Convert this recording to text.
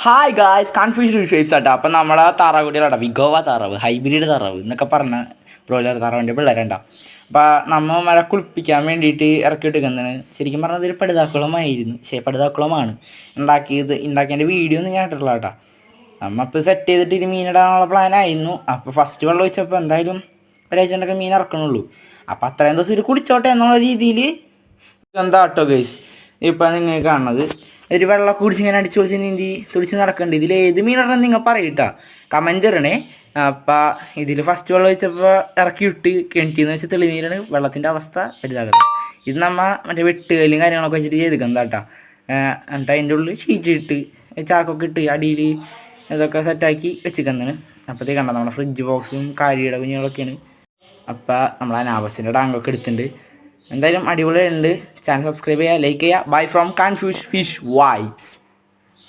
Hi guys confusion shapes ആട്ടോ. അപ്പം നമ്മളെ താറാവ് കുട്ടികളാട്ടോ, വിഗോവ താറാവ്, ഹൈബ്രിഡ് താറാവ് എന്നൊക്കെ പറഞ്ഞ ബ്രോയിലർ താറാവിൻ്റെ പിള്ളേരുണ്ടാവും. അപ്പം നമ്മൾ മഴ കുളിപ്പിക്കാൻ വേണ്ടിയിട്ട് ഇറക്കി വിട്ടിരിക്കുന്നതാണ്. ശരിക്കും പറഞ്ഞാൽ ഇതൊരു പടുതാക്കുളമായിരുന്നു, പടുതാക്കുളമാണ് ഉണ്ടാക്കിയതിൻ്റെ വീഡിയോ ഒന്നും ഞാൻ ഇട്ടിട്ടില്ല കേട്ടോ. നമ്മ ഇപ്പോൾ സെറ്റ് ചെയ്തിട്ട് ഇത് മീനിടാനുള്ള പ്ലാനായിരുന്നു. അപ്പോൾ ഫസ്റ്റ് വെള്ളം ഒഴിച്ചപ്പോൾ എന്തായാലും ഒരാഴ്ചൻ്റെയൊക്കെ മീൻ ഇറക്കണുള്ളൂ. അപ്പം അത്രയും ദിവസം ഒരു കുളിച്ചോട്ടെ എന്നുള്ള രീതിയിൽ എന്താ കേട്ടോ ഗൈസ് ഇപ്പം നിങ്ങൾ കാണുന്നത്. ഒരു വെള്ളമൊക്കെ കുടിച്ച് ഇങ്ങനെ അടിച്ച് പൊളിച്ച് നീന്തി തുടിച്ച് നടക്കുന്നുണ്ട്. ഇതിൽ ഏത് മീനാണെന്ന് നിങ്ങൾ പറയട്ടാ, കമൻറ്റ് ഇടണേ. അപ്പം ഇതിൽ ഫസ്റ്റ് വെള്ളം വെച്ചപ്പോൾ ഇറക്കി വിട്ട് കിണറ്റിന്ന് വെച്ച് തെളിനീരാണ് വെള്ളത്തിൻ്റെ അവസ്ഥ വലുതാകുന്നത്. ഇത് നമ്മ മറ്റേ വെട്ടുകല്ലും കാര്യങ്ങളൊക്കെ വെച്ചിട്ട് ചെയ്തിരിക്കുന്നത് കേട്ടോ. എന്നിട്ട് അതിൻ്റെ ഉള്ളിൽ ഷീറ്റ് ഇട്ട് ചാക്കൊക്കെ ഇട്ട് അടിയിൽ ഇതൊക്കെ സെറ്റാക്കി വെച്ചിരിക്കുന്നതാണ്. അപ്പോഴത്തേക്ക് കണ്ടോ നമ്മുടെ ഫ്രിഡ്ജ് ബോക്സും കാരിയുടെ കുഞ്ഞുങ്ങളൊക്കെയാണ്. അപ്പം നമ്മൾ അനാബസിൻ്റെ ടാങ്കൊക്കെ എടുത്തിട്ടുണ്ട്. എന്തായാലും അടിപൊളിയുണ്ട്. ചാനൽ സബ്സ്ക്രൈബ് ചെയ്യുക, ലൈക്ക് ചെയ്യുക. By from confuse fish vibes.